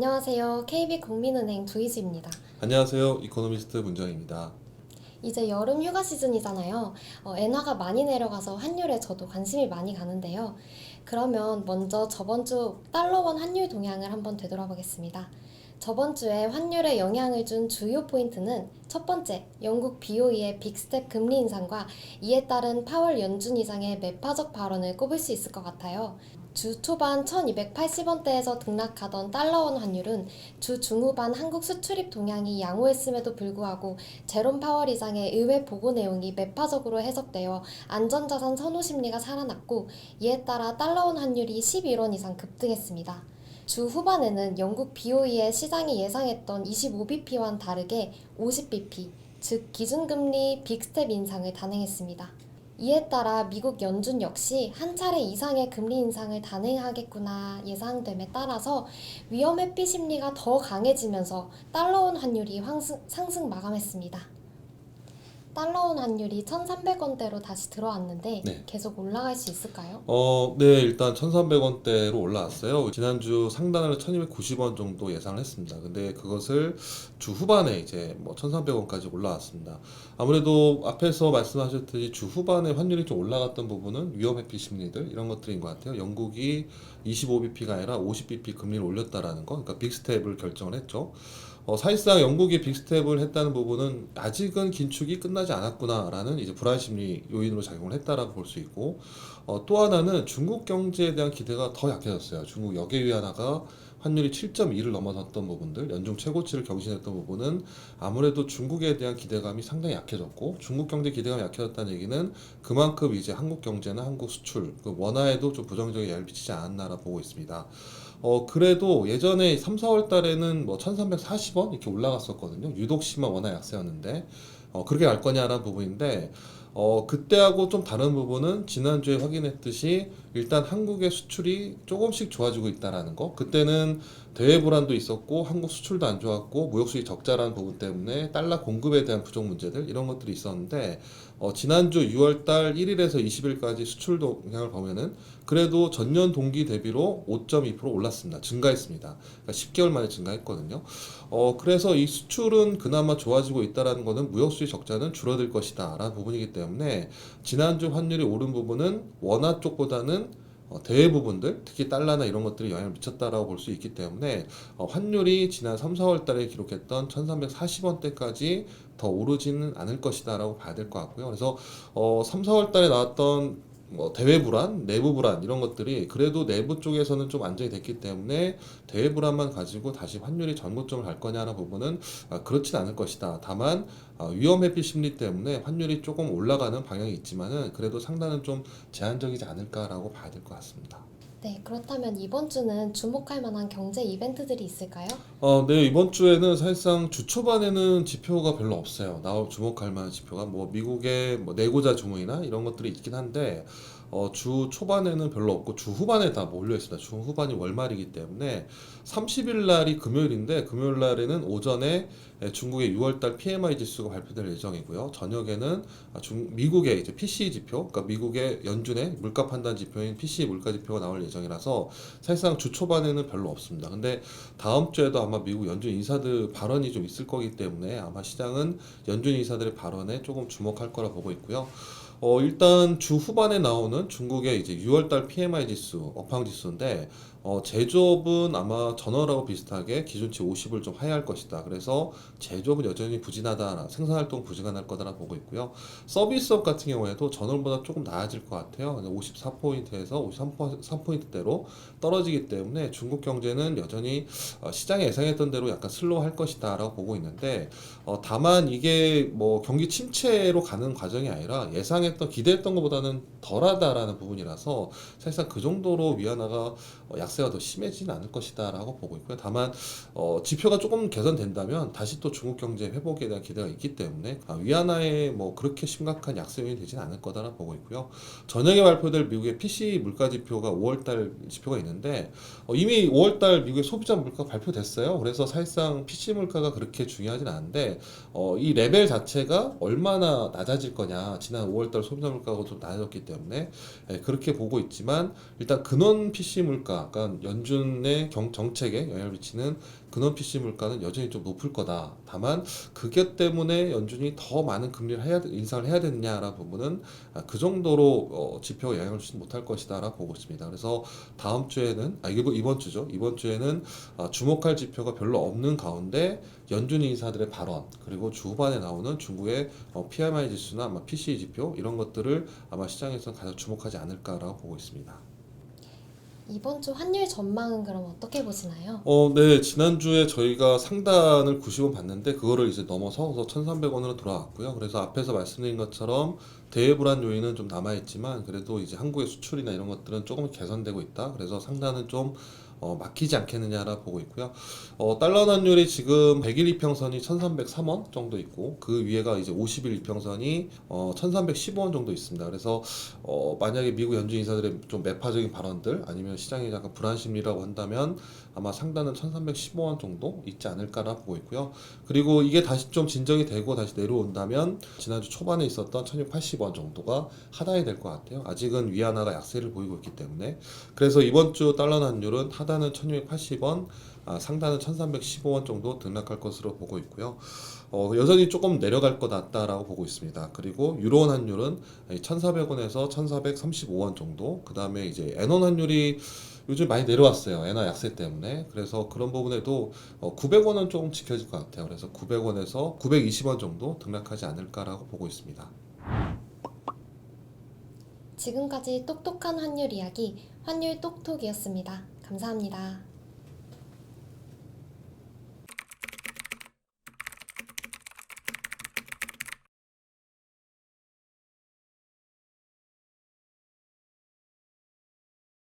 안녕하세요. KB국민은행 조희수입니다. 안녕하세요. 이코노미스트 문정입니다. 이제 여름 휴가 시즌이잖아요. 엔화가 많이 내려가서 환율에 저도 관심이 많이 가는데요. 그러면 먼저 저번 주 달러원 환율 동향을 한번 되돌아보겠습니다. 저번 주에 환율에 영향을 준 주요 포인트는 첫 번째, 영국 BOE의 빅스텝 금리 인상과 이에 따른 파월 연준 의장의 매파적 발언을 꼽을 수 있을 것 같아요. 주 초반 1280원대에서 등락하던 달러원 환율은 주 중후반 한국 수출입 동향이 양호했음에도 불구하고 제롬 파월 의장의 의회 보고 내용이 매파적으로 해석되어 안전자산 선호 심리가 살아났고, 이에 따라 달러원 환율이 11원 이상 급등했습니다. 주 후반에는 영국 BOE의 시장이 예상했던 25bp와는 다르게 50bp, 즉 기준금리 빅스텝 인상을 단행했습니다. 이에 따라 미국 연준 역시 한 차례 이상의 금리 인상을 단행하겠구나 예상됨에 따라서 위험 회피 심리가 더 강해지면서 달러원 환율이 상승 마감했습니다. 달러원 환율이 1,300원대로 다시 들어왔는데 네. 계속 올라갈 수 있을까요? 네, 일단 1,300원대로 올라왔어요. 지난주 상단을 1,290원 정도 예상을 했습니다. 근데 그것을 주 후반에 이제 1,300원까지 올라왔습니다. 아무래도 앞에서 말씀하셨듯이 주 후반에 환율이 좀 올라갔던 부분은 위험 회피 심리들 이런 것들인 것 같아요. 영국이 25bp가 아니라 50bp 금리를 올렸다라는 거, 그러니까 빅스텝을 결정을 했죠. 사실상 영국이 빅스텝을 했다는 부분은 아직은 긴축이 끝나지 않았구나라는 이제 불안 심리 요인으로 작용을 했다라고 볼 수 있고, 또 하나는 중국 경제에 대한 기대가 더 약해졌어요. 중국 여계 위안화가 환율이 7.2를 넘어섰던 부분들, 연중 최고치를 경신했던 부분은 아무래도 중국에 대한 기대감이 상당히 약해졌고, 중국 경제 기대감이 약해졌다는 얘기는 그만큼 이제 한국 경제나 한국 수출, 그 원화에도 좀 부정적인 영향을 미치지 않았나라 보고 있습니다. 그래도 예전에 3, 4월 달에는 1340원 이렇게 올라갔었거든요. 유독 심한 원화 약세였는데, 그렇게 갈 거냐라는 부분인데, 그때하고 좀 다른 부분은 지난주에 확인했듯이 일단 한국의 수출이 조금씩 좋아지고 있다라는 거. 그때는 대외 불안도 있었고 한국 수출도 안 좋았고 무역 수지 적자라는 부분 때문에 달러 공급에 대한 부족 문제들 이런 것들이 있었는데, 지난주 6월달 1일에서 20일까지 수출 동향을 보면은 그래도 전년 동기 대비로 5.2% 올랐습니다. 증가했습니다. 그러니까 10개월 만에 증가했거든요. 그래서 이 수출은 그나마 좋아지고 있다라는 것은 무역 수지 적자는 줄어들 것이다라는 부분이기 때문에 지난주 환율이 오른 부분은 원화 쪽보다는 대외 부분들, 특히 달러나 이런 것들이 영향을 미쳤다라고 볼 수 있기 때문에 환율이 지난 3, 4월 달에 기록했던 1340원대까지 더 오르지는 않을 것이다라고 봐야 될 것 같고요. 그래서 3, 4월 달에 나왔던 대외 불안, 내부 불안 이런 것들이 그래도 내부 쪽에서는 좀 안정이 됐기 때문에 대외 불안만 가지고 다시 환율이 전고점을 갈 거냐는 부분은 그렇진 않을 것이다. 다만 위험 회피 심리 때문에 환율이 조금 올라가는 방향이 있지만은 그래도 상단은 좀 제한적이지 않을까라고 봐야 될 것 같습니다. 네, 그렇다면 이번 주는 주목할 만한 경제 이벤트들이 있을까요? 네, 이번 주에는 사실상 주 초반에는 지표가 별로 없어요. 주목할 만한 지표가 미국의 내고자 조문이나 이런 것들이 있긴 한데, 주 초반에는 별로 없고 주 후반에 다 몰려 있습니다. 주 후반이 월말이기 때문에 30일 날이 금요일인데 금요일 날에는 오전에 중국의 6월달 PMI 지수가 발표될 예정이고요. 저녁에는 미국의 이제 PCE 지표, 그러니까 미국의 연준의 물가 판단 지표인 PCE 물가 지표가 나올 예정이라서 사실상 주 초반에는 별로 없습니다. 근데 다음 주에도 아마 미국 연준 인사들 발언이 좀 있을 거기 때문에 아마 시장은 연준 인사들의 발언에 조금 주목할 거라 보고 있고요. 일단 주 후반에 나오는 중국의 이제 6월달 PMI 지수, 업황 지수인데, 제조업은 아마 전월하고 비슷하게 기준치 50을 좀 하회할 것이다. 그래서 제조업은 여전히 부진하다, 생산활동 부진할 거다라 보고 있고요. 서비스업 같은 경우에도 전월보다 조금 나아질 것 같아요. 54포인트에서 53포인트대로 떨어지기 때문에 중국 경제는 여전히 시장이 예상했던 대로 약간 슬로우할 것이다라고 보고 있는데, 다만 이게 경기 침체로 가는 과정이 아니라 예상했던 기대했던 것보다는 덜하다라는 부분이라서 사실상 그 정도로 위안화가 약세가 더 심해지는 않을 것이다라고 보고 있고요. 다만 지표가 조금 개선된다면 다시 또 중국 경제 회복에 대한 기대가 있기 때문에 위안화에 그렇게 심각한 약세 요인이 되지는 않을 거다라고 보고 있고요. 저녁에 발표될 미국의 PC 물가 지표가 5월달 지표가 있는데, 이미 5월달 미국의 소비자 물가 발표됐어요. 그래서 사실상 PC 물가가 그렇게 중요하진 않은데, 이 레벨 자체가 얼마나 낮아질 거냐, 지난 5월달 9월달 소비자 물가하고 좀 나눠졌기 때문에 그렇게 보고 있지만 일단 근원 PC 물가, 그러니까 연준의 정책에 영향을 미치는 근원 PC 물가는 여전히 좀 높을 거다. 다만 그게 때문에 연준이 더 많은 금리를 인상을 해야 되느냐라는 부분은 그 정도로 지표가 영향을 주지 못할 것이다라고 보고 있습니다. 그래서 다음 주에는 이번 주죠. 이번 주에는 주목할 지표가 별로 없는 가운데 연준 인사들의 발언 그리고 주 후반에 나오는 중국의 PMI 지수나 아마 PCE 지표 이런 것들을 아마 시장에서 가장 주목하지 않을까라고 보고 있습니다. 이번 주 환율 전망은 그럼 어떻게 보시나요? 네. 지난주에 저희가 상단을 90원 봤는데 그거를 이제 넘어서 1,300원으로 돌아왔고요. 그래서 앞에서 말씀드린 것처럼 대외 불안 요인은 좀 남아 있지만 그래도 이제 한국의 수출이나 이런 것들은 조금 개선되고 있다. 그래서 상단은 좀 막히지 않겠느냐라 보고 있고요. 달러 환율이 지금 100일 이평선이 1,303원 정도 있고 그 위에가 이제 50일 이평선이 1,315원 정도 있습니다. 그래서 만약에 미국 연준 인사들의 좀 매파적인 발언들 아니면 시장이 약간 불안 심리라고 한다면 아마 상단은 1,315원 정도 있지 않을까라 보고 있고요. 그리고 이게 다시 좀 진정이 되고 다시 내려온다면 지난주 초반에 있었던 1,680원 정도가 하단이 될 것 같아요. 아직은 위안화가 약세를 보이고 있기 때문에 그래서 이번 주 달러 환율은 하단은 1,680원, 상단은 1,315원 정도 등락할 것으로 보고 있고요. 여전히 조금 내려갈 것 같다라고 보고 있습니다. 그리고 유로 환율은 1,400원에서 1,435원 정도. 그 다음에 이제 엔원 환율이 요즘 많이 내려왔어요. 엔화 약세 때문에. 그래서 그런 부분에도 900원은 조금 지켜질 것 같아요. 그래서 900원에서 920원 정도 등락하지 않을까라고 보고 있습니다. 지금까지 똑똑한 환율 이야기, 환율 똑똑이었습니다. 감사합니다.